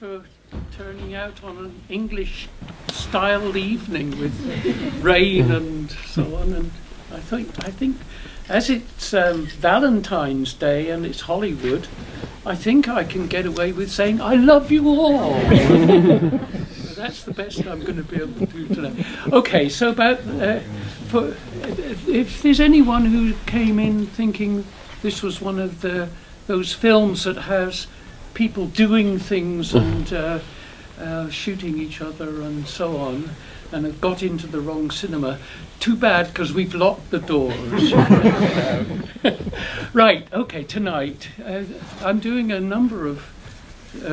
for turning out on an English-styled evening with rain and so on. And I think, as it's Valentine's Day and it's Hollywood, I think I can get away with saying I love you all. That's the best I'm going to be able to do today. Okay, so about if there's anyone who came in thinking this was one of those films that has people doing things and shooting each other and so on, and have got into the wrong cinema, too bad, because we've locked the doors. Right, okay, tonight I'm doing a number of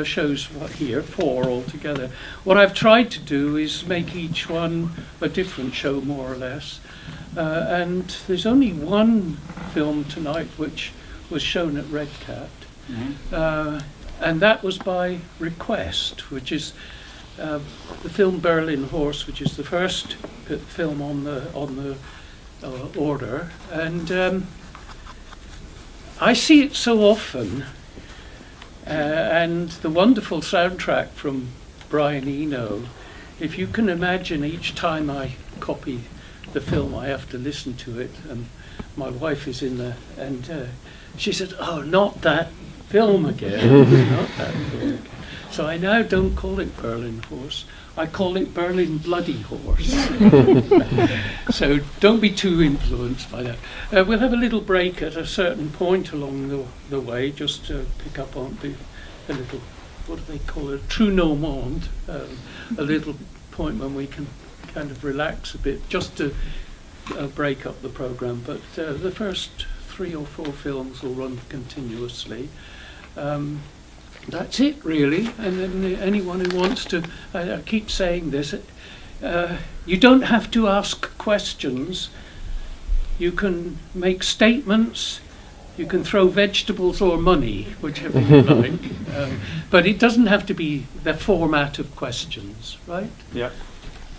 shows here, 4 altogether. What I've tried to do is make each one a different show, more or less. And there's only one film tonight which was shown at Red Cat. Mm-hmm. And that was by request, which is the film Berlin Horse, which is the first film on the order. And I see it so often. And the wonderful soundtrack from Brian Eno, if you can imagine, each time I copy the film I have to listen to it, and my wife is in there, and she said, "Oh, not that film again, not that film again." So I now don't call it Berlin Horse, I call it Berlin Bloody Horse. So don't be too influenced by that. We'll have a little break at a certain point along the way, just to pick up on the little, what do they call it, trou normand, a little point when we can kind of relax a bit, just to break up the program. But the first 3 or 4 films will run continuously. That's it, really. And then anyone who wants to, I keep saying this, you don't have to ask questions. You can make statements, you can throw vegetables or money, whichever you like. But it doesn't have to be the format of questions, right? Yeah.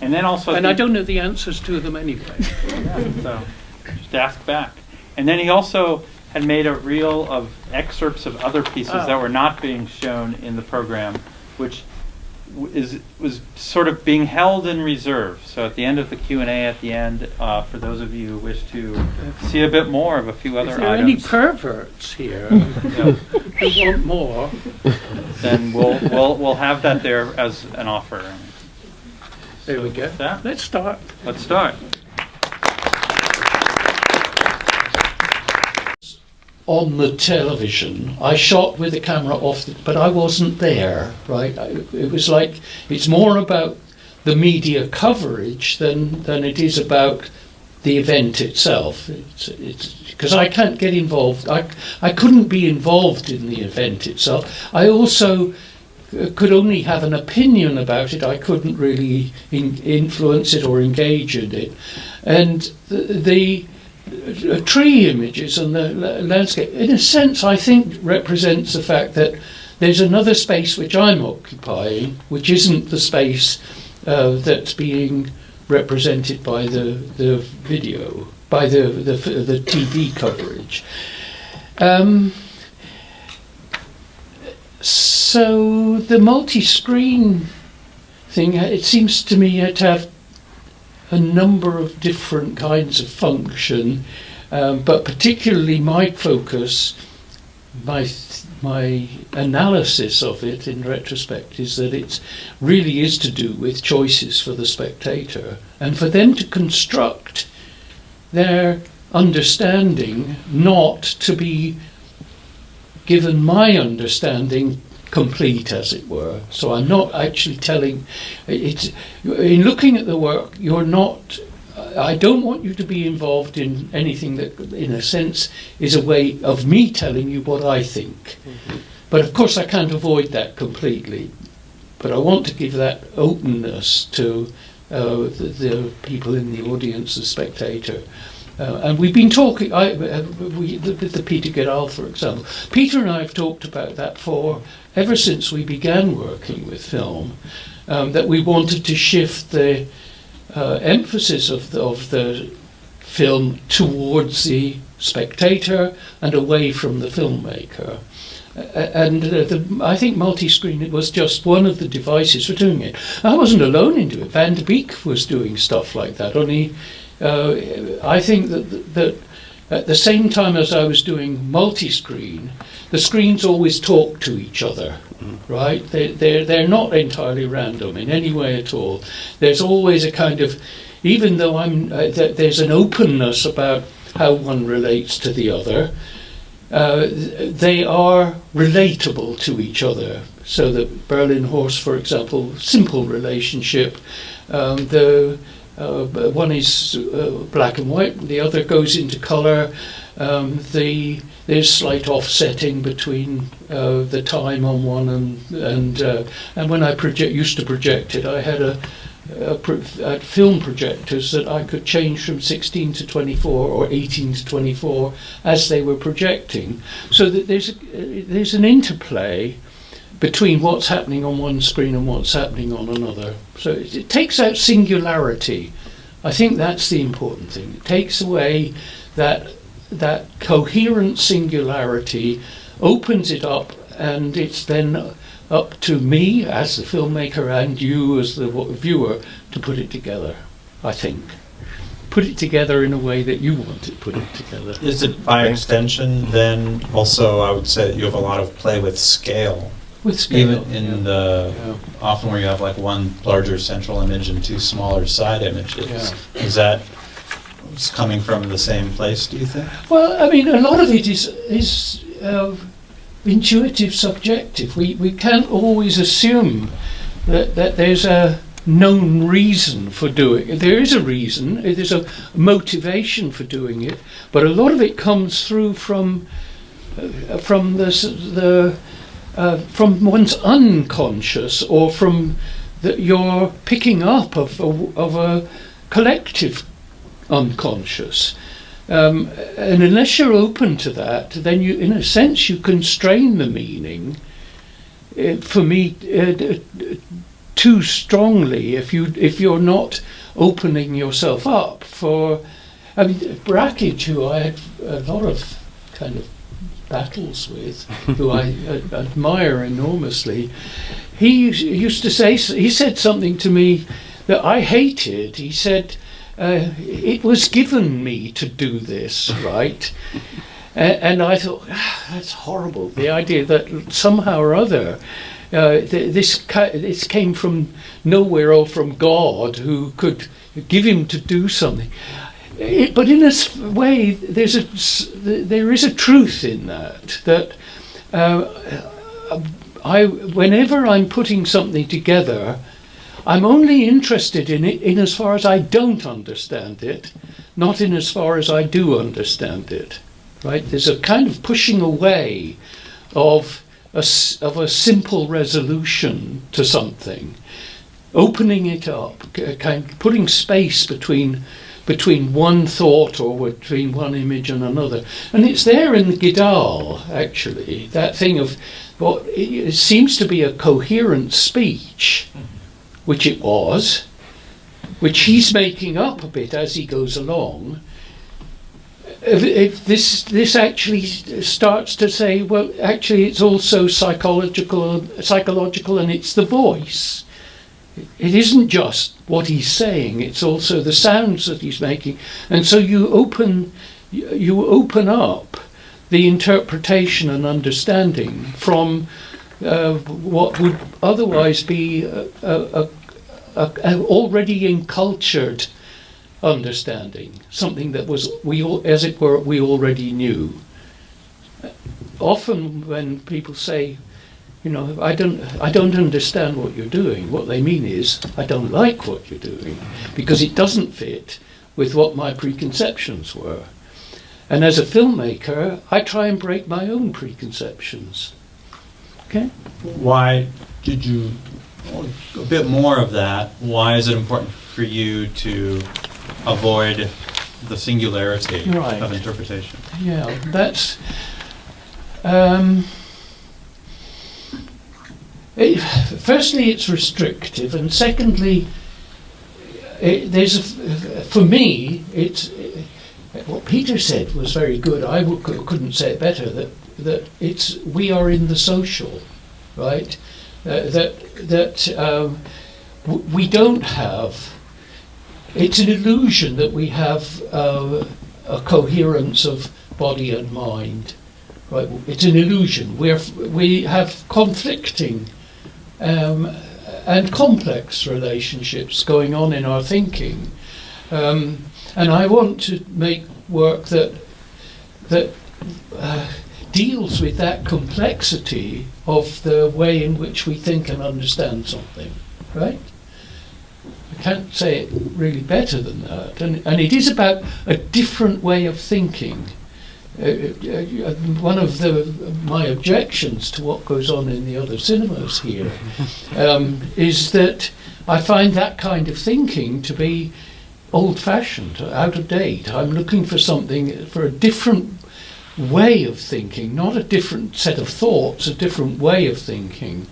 And then also... And I don't know the answers to them anyway. Yeah, so just ask back. And then he also had made a reel of excerpts of other pieces that were not being shown in the program, which was sort of being held in reserve. So at the end of the Q&A at the end, for those of you who wish to see a bit more of a few other items. If there are any perverts here who want more, then we'll have that there as an offer. There we go. Let's start. Let's start. On the television, I shot with the camera off, but I wasn't there, right? It was like, it's more about the media coverage than it is about the event itself. It's because I can't get involved. I couldn't be involved in the event itself. I also could only have an opinion about it. I couldn't really influence it or engage in it. And the tree images and the landscape, in a sense, I think represents the fact that there's another space which I'm occupying, which isn't the space that's being represented by the video, by the TV coverage. So the multi-screen thing, it seems to me to have a number of different kinds of function, but particularly my focus, my analysis of it in retrospect is that it really is to do with choices for the spectator, and for them to construct their understanding, not to be given my understanding complete, as it were. So I'm not actually telling, it's in looking at the work, you're not, I don't want you to be involved in anything that in a sense is a way of me telling you what I think. Mm-hmm. But of course I can't avoid that completely, but I want to give that openness to the people in the audience, the spectator. And we've been talking, the Peter Geral, for example. Peter and I have talked about that ever since we began working with film, that we wanted to shift the emphasis of the film towards the spectator and away from the filmmaker. I think multi-screen was just one of the devices for doing it. I wasn't alone in doing it. Van der Beek was doing stuff like that. Only I think that at the same time as I was doing multi-screen, the screens always talk to each other, right? They're not entirely random in any way at all. There's always a kind of, even though there's an openness about how one relates to the other, they are relatable to each other. So the Berlin Horse, for example, simple relationship. The one is black and white, the other goes into colour. There's slight offsetting between the time on one and when I used to project it, I had film projectors that I could change from 16 to 24 or 18 to 24 as they were projecting, so that there's an interplay between what's happening on one screen and what's happening on another. So it takes out singularity. I think that's the important thing. It takes away that coherent singularity, opens it up, and it's then up to me as the filmmaker and you as the viewer to put it together, I think. Put it together in a way that you want it put it together. Is it by extension then also, I would say, you have a lot of play with scale? With scale. Even in often where you have like one larger central image and two smaller side images. Yeah. Is that coming from the same place, do you think? Well, I mean, a lot of it is intuitive, subjective. We can't always assume that there's a known reason for doing it. There is a reason, there's a motivation for doing it, but a lot of it comes through from one's unconscious, or from your picking up of a collective unconscious. And unless you're open to that, then you, in a sense, you constrain the meaning. For me, too strongly if you're not opening yourself up for. I mean, Brackage, who I had a lot of kind of battles with, who I admire enormously, he used to say, he said something to me that I hated. He said, it was given me to do this, right? And I thought, that's horrible. The idea that somehow or other this came from nowhere, or from God, who could give him to do something. But in a way, there is a truth in that whenever I'm putting something together, I'm only interested in it in as far as I don't understand it, not in as far as I do understand it. Right? There's a kind of pushing away of a simple resolution to something, opening it up, kind of putting space between one thought or between one image and another. And it's there in the Gidal, actually, that thing of what it seems to be a coherent speech, which it was, which he's making up a bit as he goes along. This actually starts to say, well, actually it's also psychological, and it's the voice. It isn't just what he's saying, it's also the sounds that he's making. And so you open up the interpretation and understanding from what would otherwise be a already encultured understanding, something that we already knew. Often when people say, I don't understand what you're doing, what they mean is, I don't like what you're doing, because it doesn't fit with what my preconceptions were. And as a filmmaker, I try and break my own preconceptions. Okay? Why did you, a bit more of that, why is it important for you to avoid the singularity of interpretation? Yeah, that's... firstly, it's restrictive, and secondly, for me, it's what Peter said was very good. I couldn't say it better. we are in the social, right? We don't have. It's an illusion that we have a coherence of body and mind, right? It's an illusion. We have conflicting and complex relationships going on in our thinking, and I want to make work that deals with that complexity of the way in which we think and understand something, right? I can't say it really better than that. And it is about a different way of thinking. One of my objections to what goes on in the other cinemas here is that I find that kind of thinking to be old-fashioned, out of date. I'm looking for something, for a different way of thinking, not a different set of thoughts, a different way of thinking.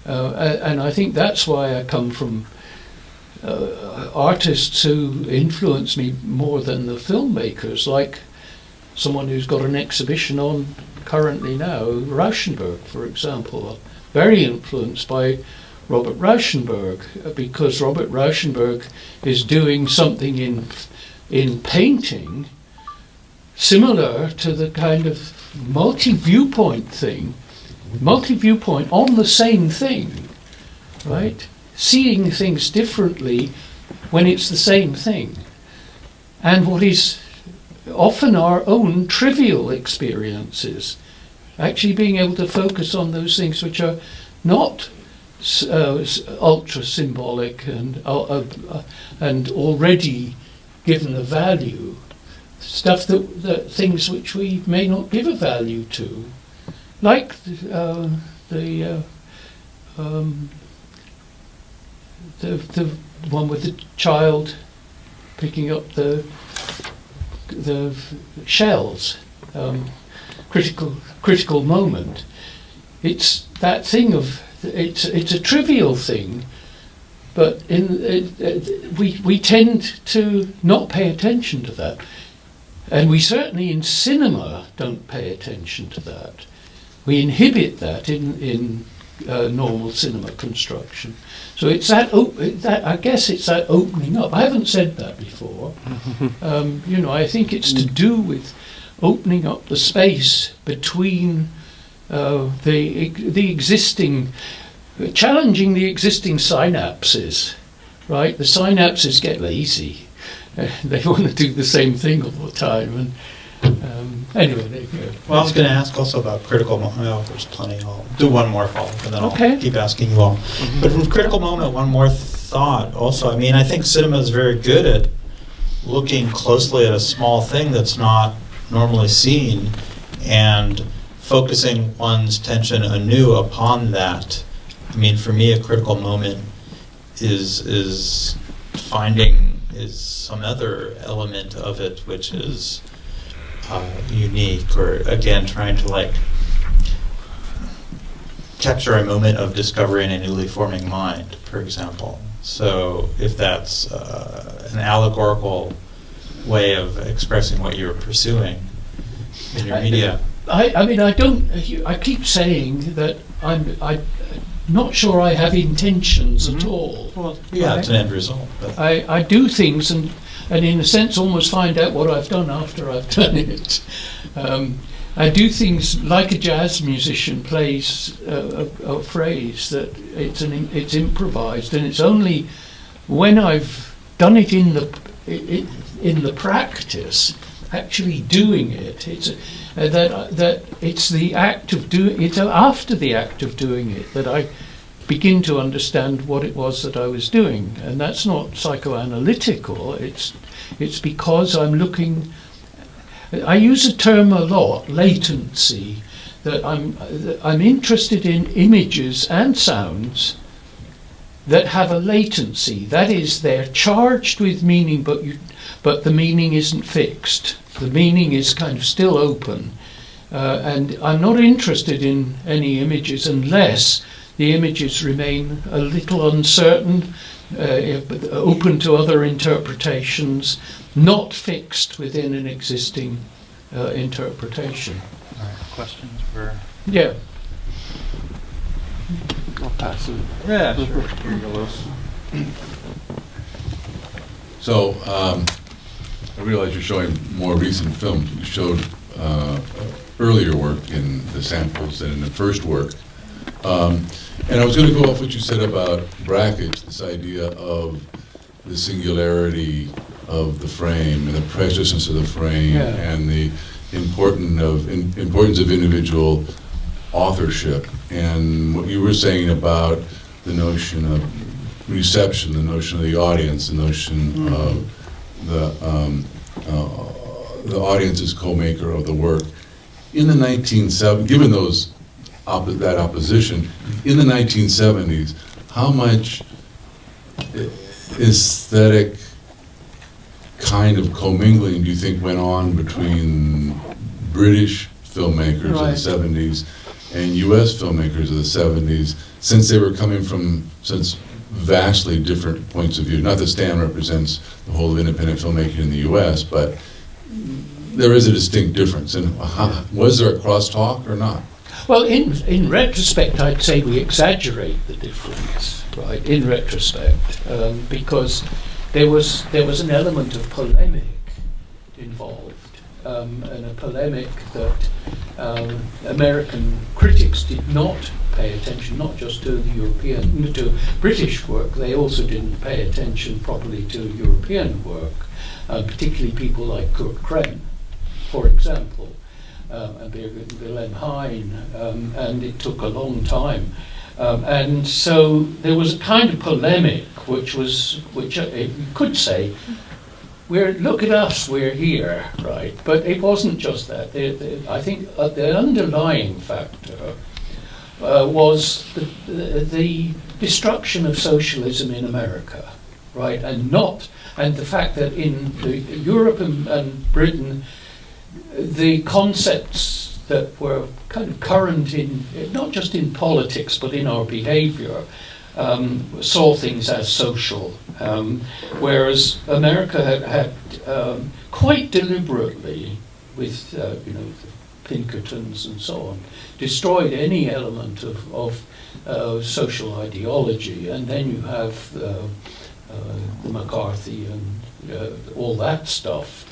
And I think that's why I come from artists who influence me more than the filmmakers, like someone who's got an exhibition on currently now, Rauschenberg, for example, very influenced by Robert Rauschenberg, because Robert Rauschenberg is doing something in painting similar to the kind of multi-viewpoint thing, multi-viewpoint on the same thing, right? Seeing things differently when it's the same thing. And what is often our own trivial experiences, actually being able to focus on those things which are not ultra symbolic and already given a value, stuff that things which we may not give a value to, like the one with the child picking up the shells, critical moment. It's that thing of it's a trivial thing, but we tend to not pay attention to that, and we certainly in cinema don't pay attention to that. We inhibit that in normal cinema construction. So it's that I guess it's that opening up. I haven't said that before. I think it's to do with opening up the space between the existing, challenging the existing synapses, right? The synapses get lazy. They want to do the same thing all the time. And anyway, there you go. Well, I was going to ask also about critical moment. Well, there's plenty. I'll do one more follow-up, and then Okay. I'll keep asking you all. But from critical moment, one more thought also. I mean, I think cinema is very good at looking closely at a small thing that's not normally seen and focusing one's attention anew upon that. I mean, for me, a critical moment is some other element of it which is unique, or again trying to capture a moment of discovery in a newly forming mind, for example. So if that's an allegorical way of expressing what you're pursuing in your media. I keep saying that I'm not sure I have intentions at all. Well, yeah, right? It's an end result. But I do things and in a sense almost find out what I've done after I've done it. I do things like a jazz musician plays a phrase that it's improvised, and it's only when I've done it in the practice, actually doing it. It's that it's the act of doing it. After the act of doing it that I begin to understand what it was that I was doing, and that's not psychoanalytical. It's because I'm looking. I use a term a lot, latency. That I'm interested in images and sounds that have a latency. That is, they're charged with meaning, but the meaning isn't fixed. The meaning is kind of still open, and I'm not interested in any images unless the images remain a little uncertain, open to other interpretations, not fixed within an existing interpretation. All right, questions for? Yeah. I'll pass it. Yeah, sure. Here you go, Louis. So, I realize you're showing more recent films. You showed earlier work in the samples and in the first work. And I was going to go off what you said about brackage, this idea of the singularity of the frame and the preciousness of the frame, Yeah. and the importance of individual authorship, and what you were saying about the notion of reception, the notion of the audience, the notion of the audience as co-maker of the work. In the 1970s, given those that opposition, in the 1970s, how much aesthetic kind of commingling do you think went on between British filmmakers Right. of the 70s and US filmmakers of the 70s, since they were coming from vastly different points of view? Not that Stan represents the whole of independent filmmaking in the US, but there is a distinct difference. And was there a crosstalk or not? Well, in retrospect, I'd say we exaggerate the difference, right? In retrospect, because there was an element of polemic involved, and a polemic that American critics did not pay attention, not just to to British work. They also didn't pay attention properly to European work, particularly people like Kurt Krehn, for example. And Wilhelm Hein, and it took a long time. And so there was a kind of polemic, which you could say, look at us, we're here, right? But it wasn't just that. I think the underlying factor was the destruction of socialism in America, right? And the fact that in Europe and Britain, the concepts that were kind of current in, not just in politics, but in our behavior, saw things as social, whereas America had quite deliberately, with the Pinkertons and so on, destroyed any element of social ideology. And then you have the McCarthy and all that stuff.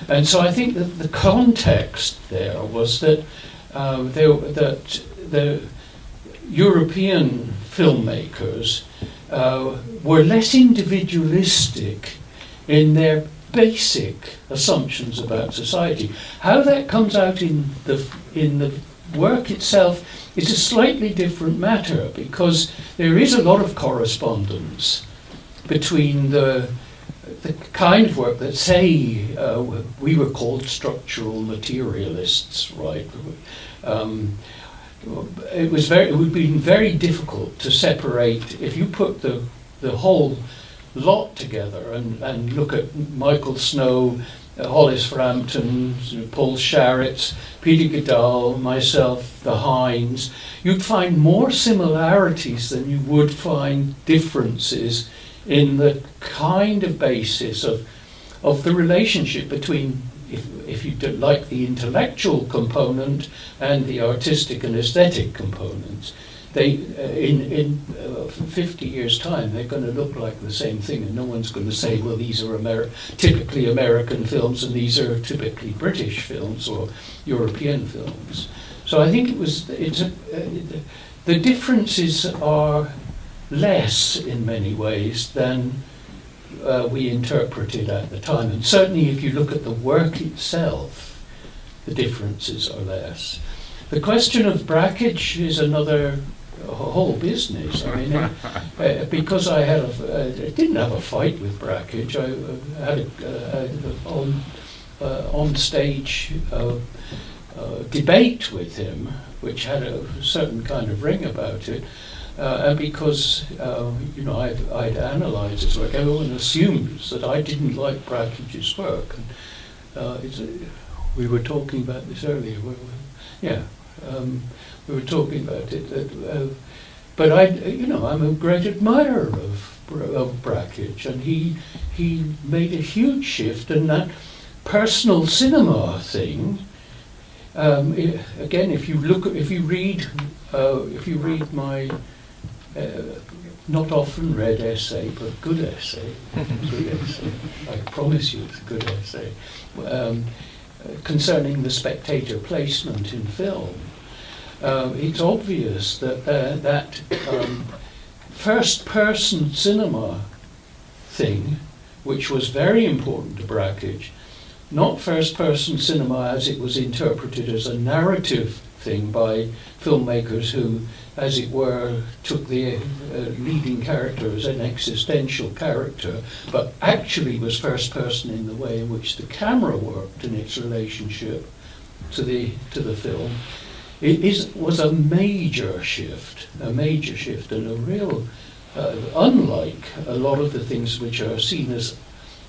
And so I think that the context there was that the European filmmakers were less individualistic in their basic assumptions about society. How that comes out in the work itself is a slightly different matter, because there is a lot of correspondence between the kind of work that, say, we were called structural materialists, right? It would be very difficult to separate, if you put the whole lot together and look at Michael Snow, Hollis Frampton, Paul Sharits, Peter Goodall, myself, the Hines, you'd find more similarities than you would find differences in the kind of basis of the relationship between, if you like, the intellectual component and the artistic and aesthetic components. They, in 50 years' time, they're going to look like the same thing, and no one's going to say, well, these are typically American films and these are typically British films or European films. So I think the differences are less in many ways than we interpreted at the time. And certainly if you look at the work itself, the differences are less. The question of brackage is another whole business. I mean, because I didn't have a fight with brackage. I had an on-stage debate with him, which had a certain kind of ring about it. And because I'd analysed his work, everyone assumes that I didn't like Brackage's work. And, we were talking about this earlier. We were talking about it. But I'm a great admirer of Brackage, and he made a huge shift, and that personal cinema thing Again, if you read my not often read essay, but good essay, good essay, I promise you it's a good essay, concerning the spectator placement in film, it's obvious that first-person cinema thing, which was very important to Brakhage, not first-person cinema as it was interpreted as a narrative thing by filmmakers who, as it were, took the leading character as an existential character, but actually was first-person in the way in which the camera worked in its relationship to the film. Was a major shift, and a real, unlike a lot of the things which are seen as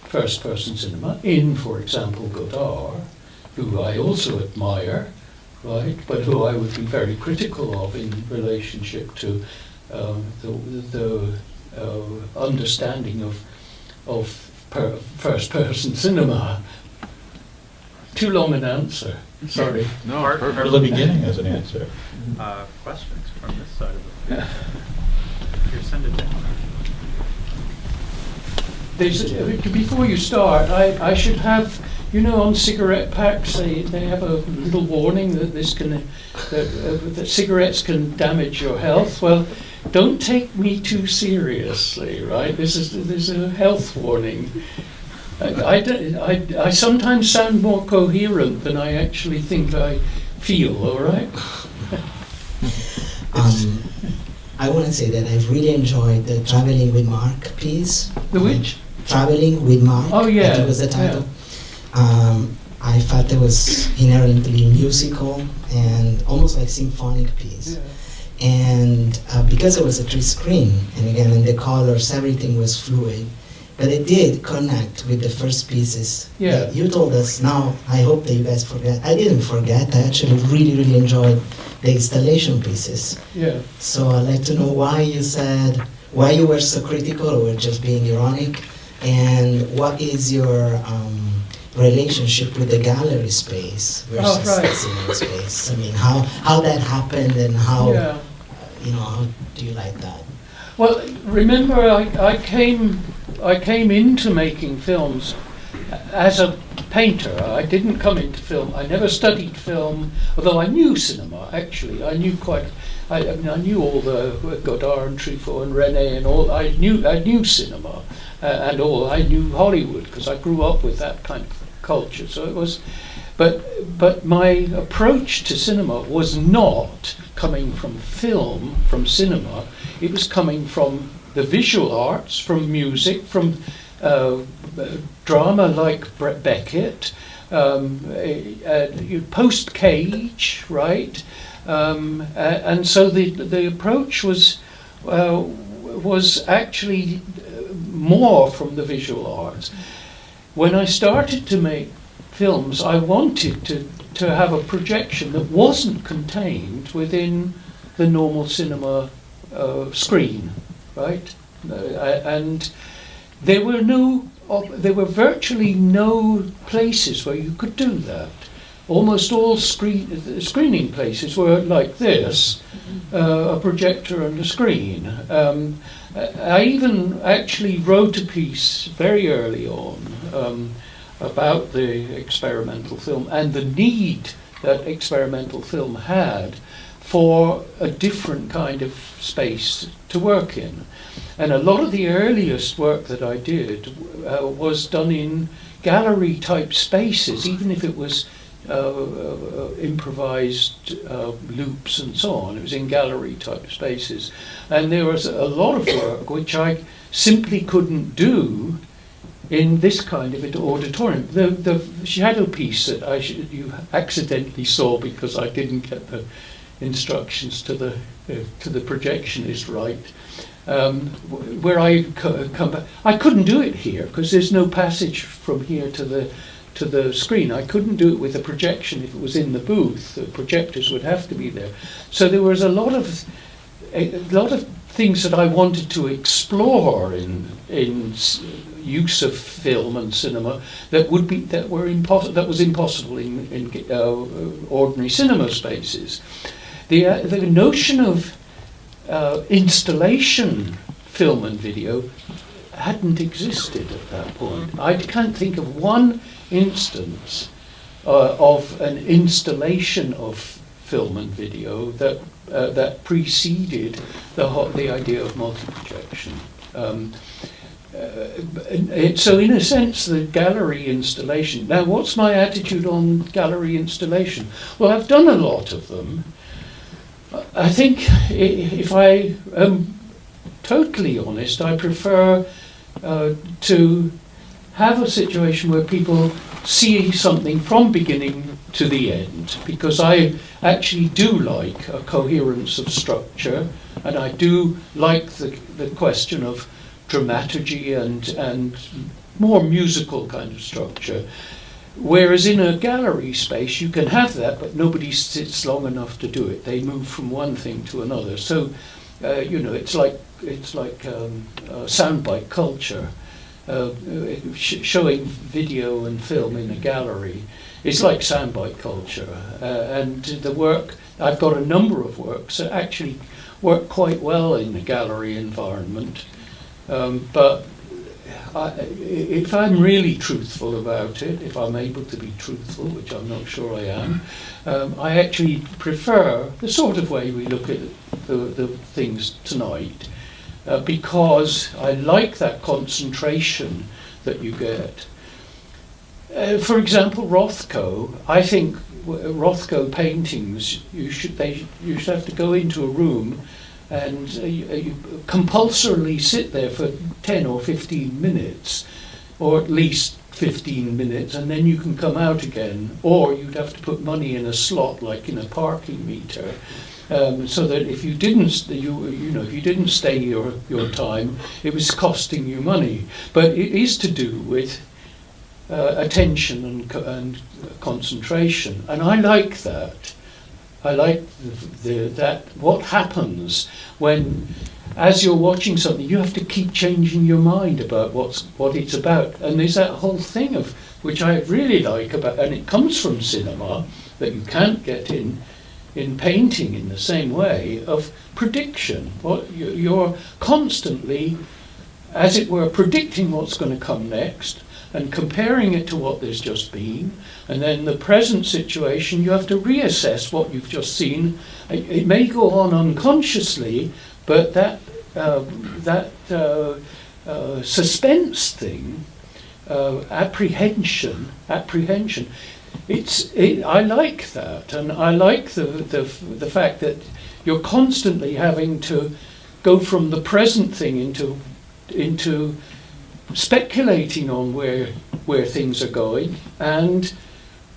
first-person cinema, in, for example, Godard, who I also admire, right, but who I would be very critical of in relationship to the understanding of first-person cinema. Too long an answer. Sorry. No, Or perfect. the beginning as an answer. Questions from this side of the field? Here, send it down. Before you start, I should have, on cigarette packs, they have a little warning that that cigarettes can damage your health. Well, don't take me too seriously, right? There's a health warning. I sometimes sound more coherent than I actually think I feel, all right? I want to say that I've really enjoyed the Traveling with Mark piece. The which? Traveling with Mark. Oh, yeah. I think was the title. I felt it was inherently musical and almost like symphonic piece. Yeah. And because it was a 3-screen, and again, in the colors, everything was fluid. But it did connect with the first pieces. Yeah. that you told us. Now, I hope that you guys forget. I didn't forget. I actually really, really enjoyed the installation pieces. Yeah. So I'd like to know why you were so critical, or were just being ironic, and what is your relationship with the gallery space versus right. the cinema space? I mean, how that happened, and how Yeah. How do you like that? Well, remember, I came into making films as a painter. I didn't come into film. I never studied film, although I knew cinema. Actually, I knew I knew all the Godard and Truffaut and René and all. I knew cinema and all. I knew Hollywood because I grew up with that kind of culture. So it was, but my approach to cinema was not coming from film, from cinema. It was coming from the visual arts, from music, from drama like Beckett, post Cage, right? And so the approach was actually more from the visual arts. When I started to make films, I wanted to have a projection that wasn't contained within the normal cinema screen, right? And there were virtually no places where you could do that. Almost all screening places were like this, a projector and a screen. I even actually wrote a piece very early on about the experimental film and the need that experimental film had for a different kind of space to work in. And a lot of the earliest work that I did was done in gallery type spaces, even if it was improvised loops and so on. It was in gallery type spaces. And there was a lot of work which I simply couldn't do in this kind of an auditorium. The shadow piece that you accidentally saw because I didn't get the instructions to the projectionist right, where I come back. I couldn't do it here because there's no passage from here to the screen. I couldn't do it with a projection if it was in the booth. The projectors would have to be there. So there was a lot of things that I wanted to explore in use of film and cinema that was impossible in ordinary cinema spaces. The notion of installation film and video hadn't existed at that point. I can't think of one instance of an installation of film and video that preceded the idea of multi-projection. So in a sense, the gallery installation. Now, what's my attitude on gallery installation? Well, I've done a lot of them. I think, if I am totally honest, I prefer to have a situation where people see something from beginning to the end, because I actually do like a coherence of structure, and I do like the question of dramaturgy and more musical kind of structure. Whereas in a gallery space you can have that, but nobody sits long enough to do it. They move from one thing to another. So it's like soundbite culture. Showing video and film in a gallery is like soundbite culture, and the work, I've got a number of works that actually work quite well in a gallery environment, but if I'm really truthful about it, if I'm able to be truthful, which I'm not sure I am, I actually prefer the sort of way we look at the things tonight, because I like that concentration that you get. For example, Rothko, I think Rothko paintings, you should have to go into a room and you compulsorily sit there for 10 or 15 minutes, or at least 15 minutes, and then you can come out again, or you'd have to put money in a slot like in a parking meter. So that if you didn't, if you didn't stay your time, it was costing you money. But it is to do with attention and concentration, and I like that. I like that what happens when, as you're watching something, you have to keep changing your mind about what it's about. And there's that whole thing of which I really like about, and it comes from cinema that you can't get in painting in the same way, of prediction. What you're constantly, as it were, predicting what's going to come next and comparing it to what there's just been, and then the present situation you have to reassess what you've just seen. It may go on unconsciously, but that suspense thing, apprehension. I like that, and I like the fact that you're constantly having to go from the present thing into speculating on where things are going and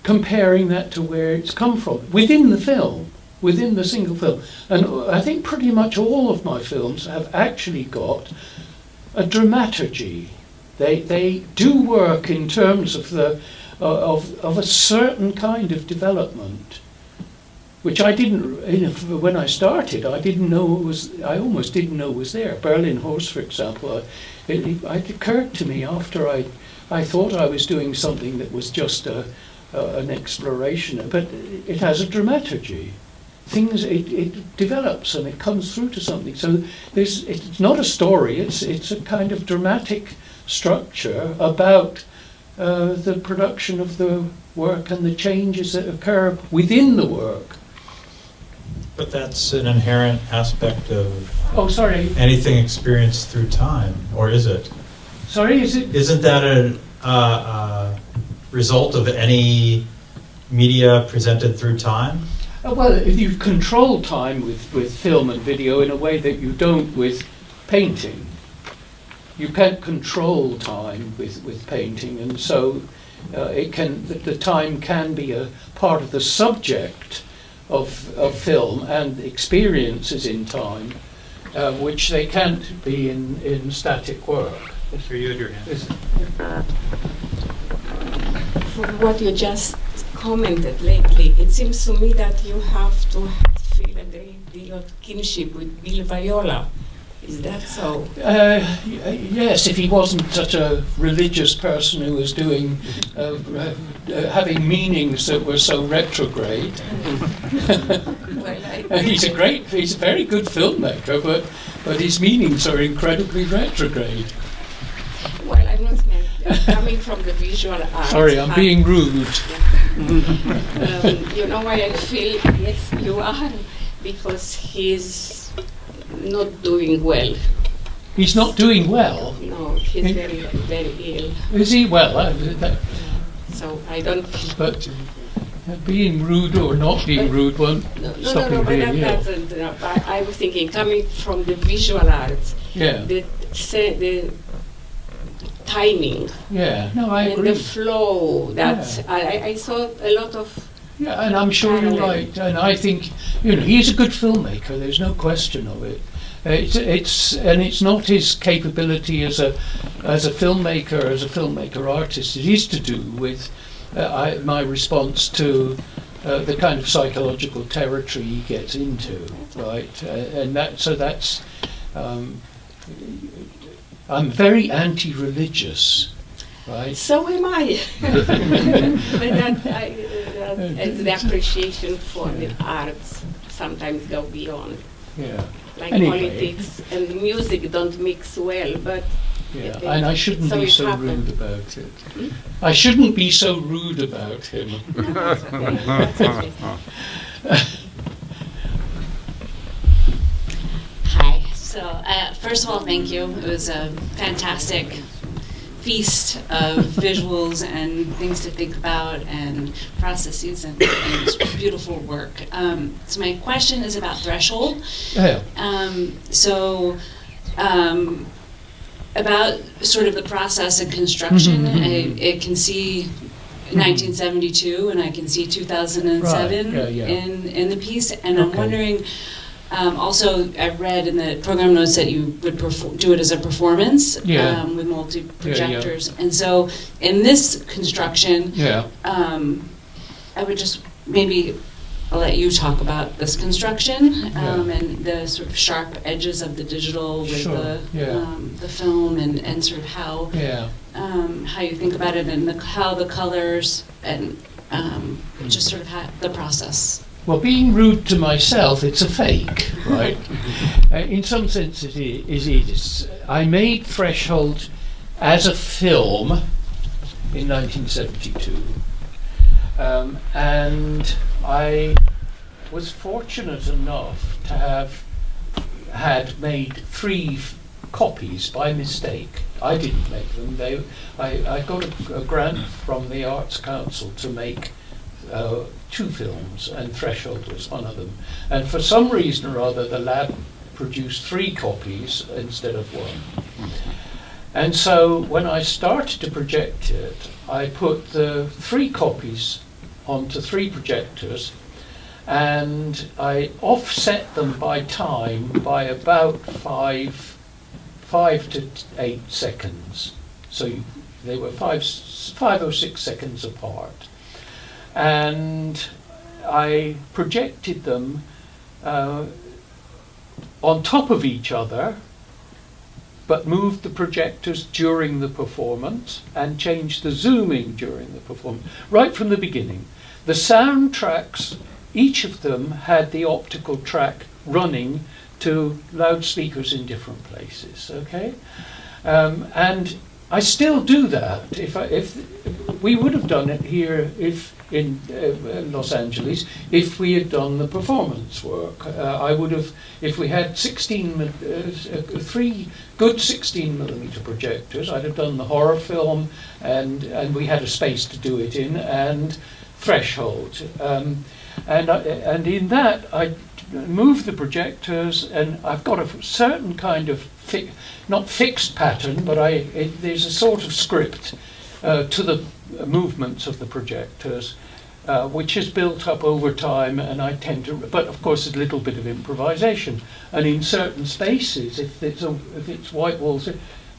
comparing that to where it's come from within the film, within the single film. And I think pretty much all of my films have actually got a dramaturgy. They do work in terms of of a certain kind of development, which I didn't, when I started, I almost didn't know was there. Berlin Horse, for example, it occurred to me after I thought I was doing something that was just an exploration, but it has a dramaturgy. It develops and it comes through to something. So it's not a story, it's a kind of dramatic structure about the production of the work and the changes that occur within the work. But that's an inherent aspect of anything experienced through time, or is it? Sorry, is it? Isn't that a result of any media presented through time? Well, if you control time with film and video in a way that you don't with painting. You can't control time with painting, and so the time can be a part of the subject of film and experiences in time, which they can't be in static work. Sir, you had your hand. From what you just commented lately, it seems to me that you have to feel a great deal of kinship with Bill Viola. Is that so? Yes, if he wasn't such a religious person who was doing, having meanings that were so retrograde. Well, He's a very good filmmaker, but his meanings are incredibly retrograde. well, I'm not coming from the visual arts. Sorry, I'm being rude. You know why I feel, yes, you are, because he's not doing well. He's not doing well. No, he's very, very ill. Is he? Well, So I don't feel. but being rude or not being rude won't stop him but being ill. that's, I was thinking, coming from the visual arts, Yeah, the timing yeah. No, I and agree. the flow. That I saw a lot of. Yeah, and I'm sure you're right. And I think, he's a good filmmaker. There's no question of it. It's not his capability as a filmmaker artist. It is to do with my response to the kind of psychological territory he gets into, right? And that's. I'm very anti-religious, right? So am I. But the appreciation for the arts sometimes go beyond. Yeah. Like Anyway. politics and music don't mix well, but Yeah, and I shouldn't be it so happened. rude about it. I shouldn't be so rude about him. That's okay. That's okay. Hi. So, first of all, thank you. It was a fantastic feast of visuals and things to think about and processes and beautiful work. So my question is about Threshold. Yeah. About sort of the process and construction. Mhm. I can see 1972 and I can see 2007 Right, yeah. in the piece, and I'm Okay. wondering. Also, I've read in the program notes that you would do it as a performance Yeah. with multi-projectors. And so in this construction, Yeah. I would just maybe I'll let you talk about this construction and the sort of sharp edges of the digital with Sure, the film and sort of how you think about it and how the colors and just sort of the process. Well, being rude to myself, it's a fake, right? In some sense, it is. I made Threshold as a film in 1972, and I was fortunate enough to have had made 3 copies by mistake. I didn't make them. I got a grant from the Arts Council to make 2 films, and Threshold was one of them. And for some reason or other, the lab produced 3 copies instead of 1. And so when I started to project it, I put the 3 copies onto 3 projectors, and I offset them by time by about 5 to 8 seconds. So they were 5 or 6 seconds apart. And I projected them on top of each other, but moved the projectors during the performance and changed the zooming during the performance, right from the beginning. The sound tracks, each of them had the optical track running to loudspeakers in different places, okay? And I still do that. If we would have done it here in Los Angeles, if we had done the performance work. I would have, if we had 3 good 16mm projectors, I'd have done the horror film, and we had a space to do it in, and Threshold. And in that, I moved the projectors, and I've got a certain kind of, not fixed pattern, but there's a sort of script to the movements of the projectors, which is built up over time, and I tend to, but of course a little bit of improvisation. And in certain spaces, if it's white walls,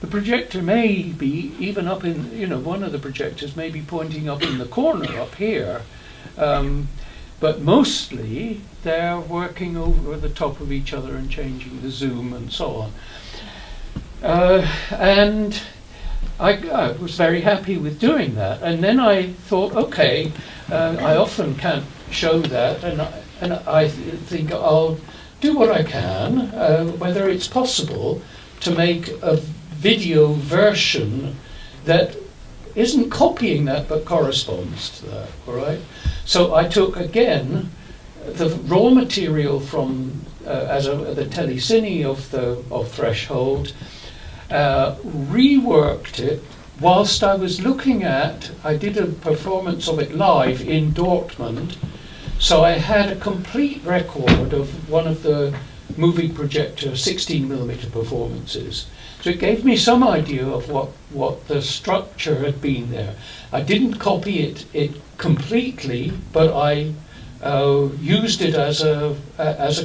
the projector may be even up in, one of the projectors may be pointing up in the corner up here, but mostly they're working over the top of each other and changing the zoom and so on. And I was very happy with doing that. And then I thought, okay, I often can't show that, and I think I'll do what I can, whether it's possible to make a video version that isn't copying that but corresponds to that, all right? So I took, again, the raw material from the telecine of Threshold, reworked it whilst I was looking at, I did a performance of it live in Dortmund, so I had a complete record of one of the movie projector 16mm performances. So it gave me some idea of what the structure had been there. I didn't copy it completely, but I used it as a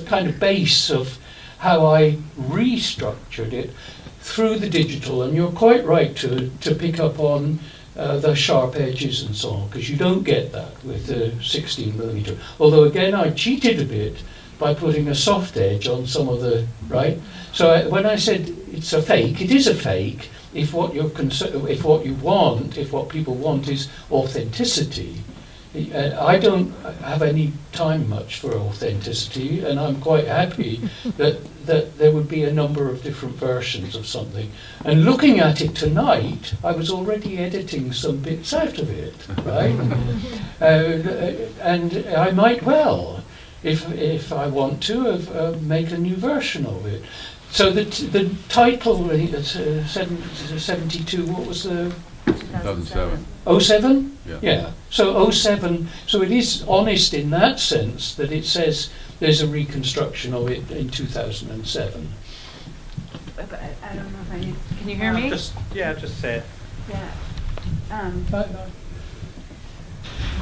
kind of base of how I restructured it through the digital. And you're quite right to pick up on the sharp edges and so on, because you don't get that with the 16mm. Although again, I cheated a bit by putting a soft edge on some of the, right? So when I said it's a fake, it is a fake if what people want is authenticity. I don't have any time much for authenticity, and I'm quite happy that there would be a number of different versions of something. And looking at it tonight, I was already editing some bits out of it, right? And I might well, if I want to, make a new version of it. So the title, I think it's 72, what was the... 2007. 07? Yeah. So 07, so it is honest in that sense that it says there's a reconstruction of it in 2007. But I don't know if I need, can you hear me? Just say it. Yeah.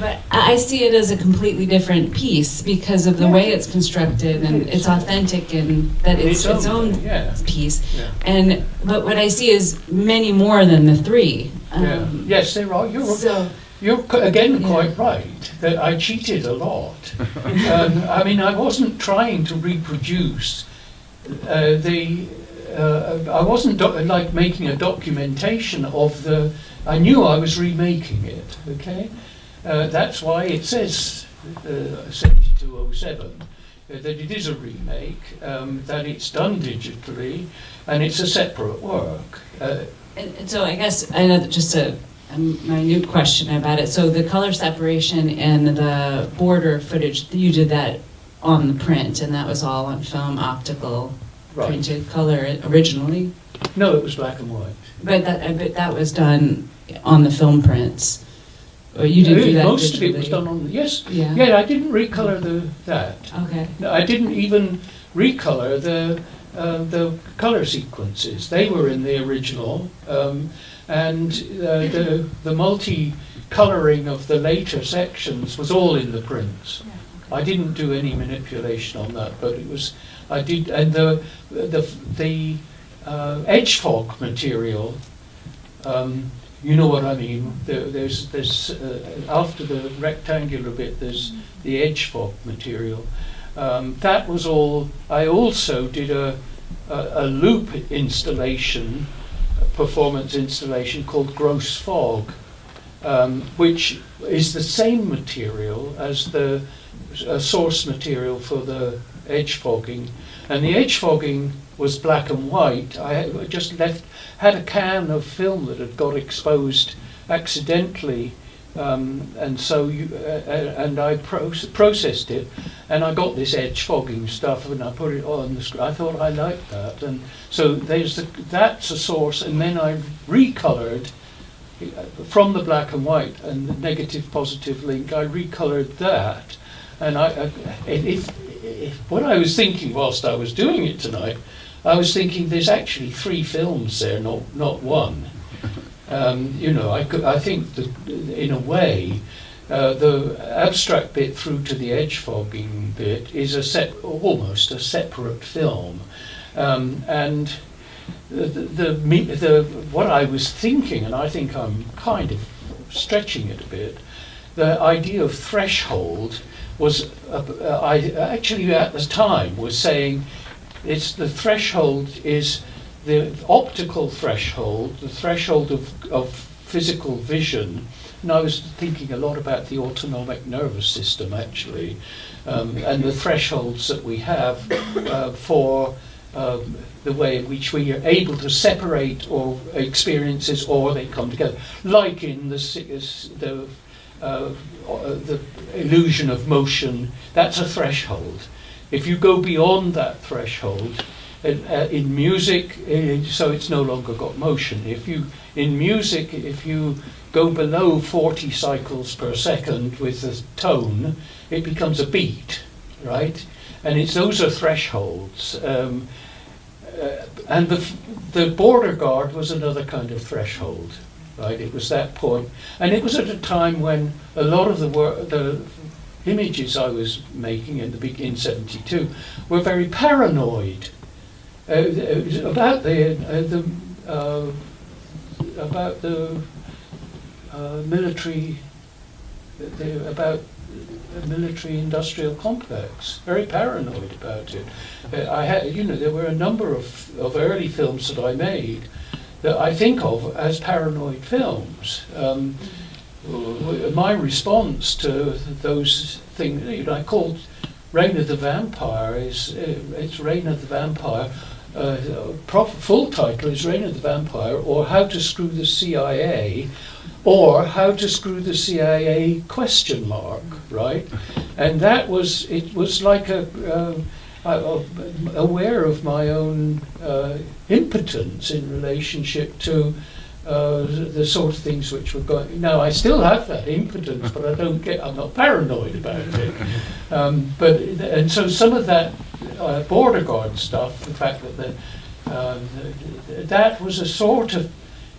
But I see it as a completely different piece because of the way it's constructed, and it's authentic and that it's its own piece. Yeah. But what I see is many more than the three. Yes, there are. You're again quite right that I cheated a lot. I mean, I wasn't trying to reproduce I wasn't like making a documentation of the. I knew I was remaking it. Okay. That's why it says 7207, that it is a remake, that it's done digitally, and it's a separate work. And so I guess I know just a minute question about it. So the color separation and the border footage, you did that on the print, and that was all on film, optical, printed color originally? No, it was black and white. But that was done on the film prints. Or you didn't do that most digitally? of it was done on, yes. Yeah. Yeah, I didn't recolor that. Okay. No, I didn't even recolor the color sequences. They were in the original, and the multi-coloring of the later sections was all in the prints. I didn't do any manipulation on that, but it was I did, and the edge fog material. You know what I mean. There's after the rectangular bit, there's the edge fog material. That was all. I also did a loop installation, a performance installation called Gross Fog, which is the same material as the source material for the edge fogging, and the edge fogging was black and white. I just had a can of film that had got exposed accidentally, and so and I processed it, and I got this edge fogging stuff, and I put it on the screen. I thought I liked that, and so that's a source, and then I recolored from the black and white and the negative positive link. I recolored that, and what I was thinking whilst I was doing it tonight, I was thinking there's actually 3 films there, not one. I think that in a way, the abstract bit through to the edge fogging bit is almost a separate film, and what I was thinking, and I think I'm kind of stretching it a bit, the idea of threshold was I actually at the time was saying. It's the threshold is the optical threshold, the threshold of physical vision, and I was thinking a lot about the autonomic nervous system actually, and the thresholds that we have for the way in which we are able to separate or experiences or they come together, like in the illusion of motion. That's a threshold. If you go beyond that threshold, in music, so it's no longer got motion. In music, if you go below 40 cycles per second with a tone, it becomes a beat, right? And those are thresholds. And the border guard was another kind of threshold, right? It was that point, and it was at a time when a lot of the images I was making in '72 were very paranoid about the military, about the military-industrial complex. Very paranoid about it. There were a number of early films that I made that I think of as paranoid films. My response to those things, I called Reign of the Vampire, it's Reign of the Vampire. Full title is Reign of the Vampire, or How to Screw the CIA, or How to Screw the CIA ? Right? And it was like aware of my own impotence in relationship to the sort of things which were going. Now I still have that impotence, but I'm not paranoid about it. And so some of that border guard stuff, the fact that that was a sort of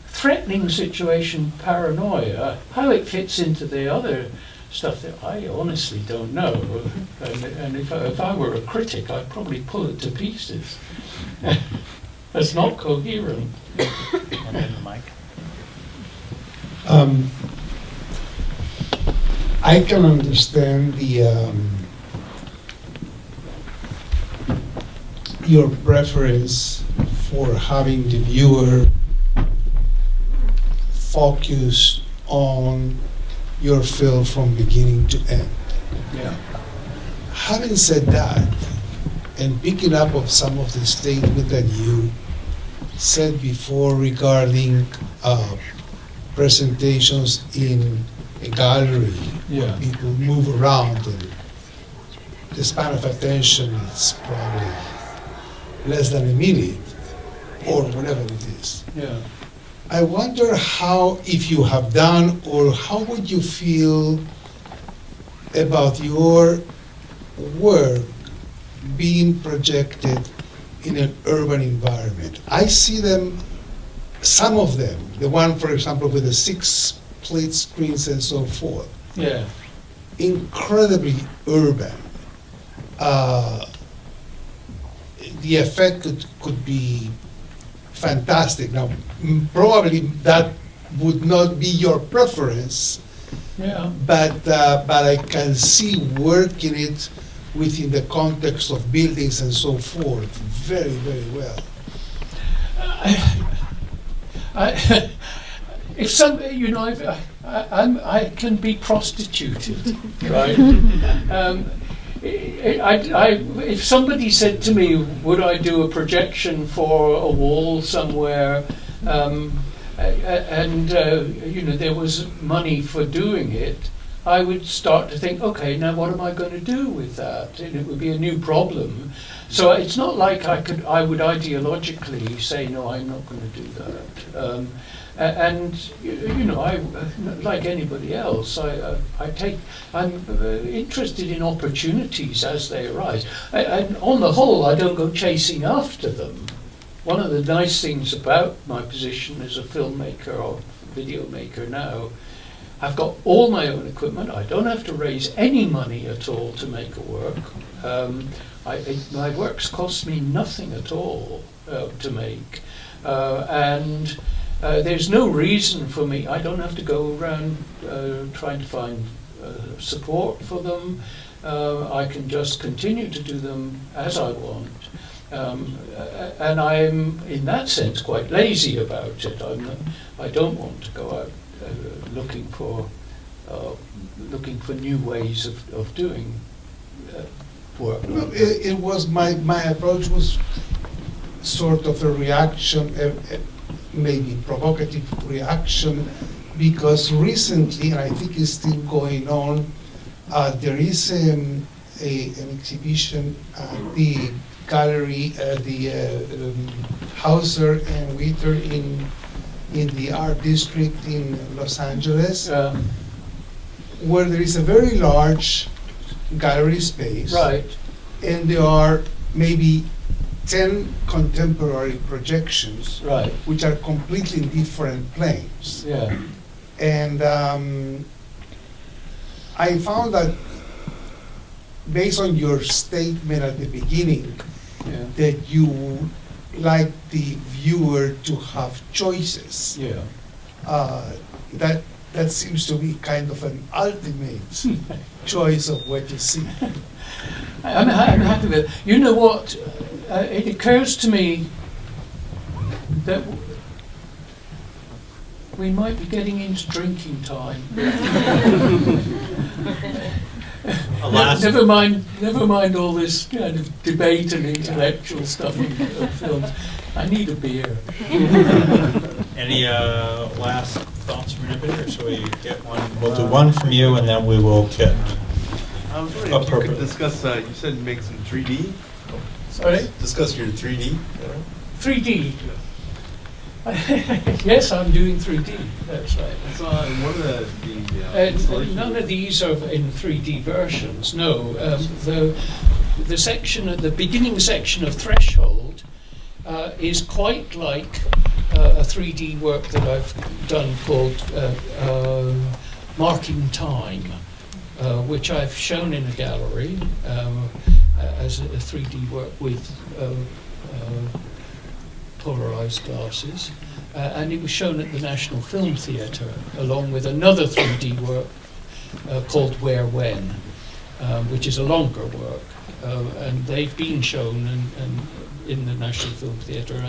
threatening situation, paranoia. How it fits into the other stuff that I honestly don't know. And if I were a critic, I'd probably pull it to pieces. It's not coherent. I can understand your preference for having the viewer focus on your film from beginning to end. Yeah. Having said that, and picking up of some of the statement that you said before regarding presentations in a gallery, Yeah. where people move around and the span of attention is probably less than a minute or whatever it is. Yeah. I wonder how, if you have done, or how would you feel about your work being projected in an urban environment? I see them, some of them, the one, for example, with the 6 split screens and so forth, Yeah. incredibly urban. The effect could be fantastic. Now, probably that would not be your preference, Yeah. but I can see working it within the context of buildings and so forth very, very well. If some, I can be prostituted, right? If somebody said to me, would I do a projection for a wall somewhere, and there was money for doing it, I would start to think, okay, now what am I going to do with that? And it would be a new problem. So it's not like I would ideologically say, no, I'm not going to do that. I like anybody else, I'm interested in opportunities as they arise. And on the whole, I don't go chasing after them. One of the nice things about my position as a filmmaker or video maker now, I've got all my own equipment. I don't have to raise any money at all to make a work. My works cost me nothing at all to make. And there's no reason for me. I don't have to go around trying to find support for them. I can just continue to do them as I want. And I'm, in that sense, quite lazy about it. I don't want to go out looking for new ways of doing work. Well, it was my approach was sort of a reaction, maybe provocative reaction, because recently, and I think it's still going on, there is an exhibition at the gallery, the Hauser and Witter in the art district in Los Angeles, where there is a very large gallery space. Right. And there are maybe 10 contemporary projections, Right. which are completely in different planes. Yeah. And I found that, based on your statement at the beginning, Yeah. that you would like the viewer to have choices. Yeah. That seems to be kind of an ultimate choice of what you see. I'm happy with it. You know what? It occurs to me that we might be getting into drinking time. Alas. Never mind all this kind of debate and intellectual stuff in films. I need a beer. Any last thoughts from anybody, or shall we get one? We'll do one from you, and then we will get. I was wondering if you could discuss, you said make some 3D. Sorry? Discuss your 3D. 3D. Yes, I'm doing 3D. That's right. I saw in one of the None of these are in 3D versions. No, the section at the beginning section of Threshold is quite like a 3D work that I've done called Marking Time, which I've shown in a gallery as a 3D work with polarized glasses, and it was shown at the National Film Theatre along with another 3D work called Where When, which is a longer work, and they've been shown in the National Film Theatre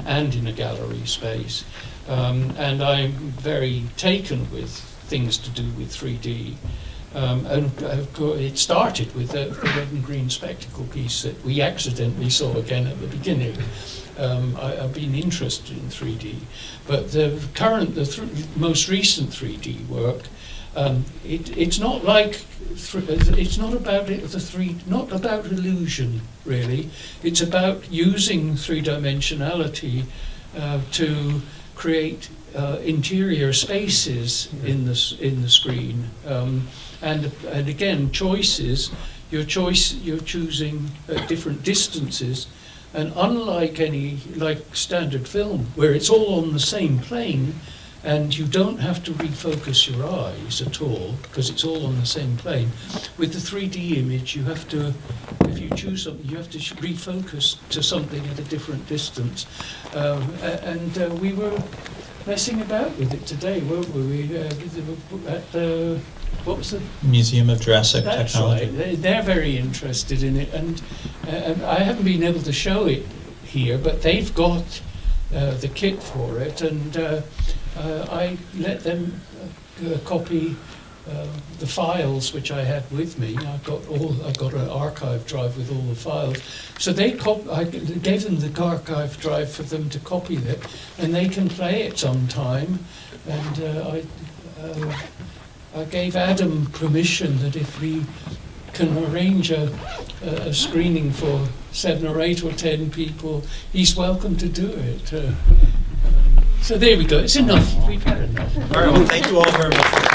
and in a gallery space, and I'm very taken with things to do with 3D. And of course, it started with the red and green spectacle piece that we accidentally saw again at the beginning. I've been interested in 3D, but the most recent 3D work, it's not like it's not about not about illusion really. It's about using three-dimensionality to create interior spaces in the screen, and again choices. You're choosing different distances. And unlike like standard film, where it's all on the same plane, and you don't have to refocus your eyes at all, because it's all on the same plane, with the 3D image, you have to, if you choose something, you have to refocus to something at a different distance. And we were messing about with it today, weren't we? At the, what was the Museum of Jurassic That's Technology. Right. They're very interested in it, and I haven't been able to show it here, but they've got the kit for it, and I let them copy the files which I had with me. I've got an archive drive with all the files. So I gave them the archive drive for them to copy it, and they can play it sometime. And I gave Adam permission that if we can arrange a screening for 7 or 8 or 10 people, he's welcome to do it. So there we go. It's enough. We've had enough. All right. Well, thank you all very much.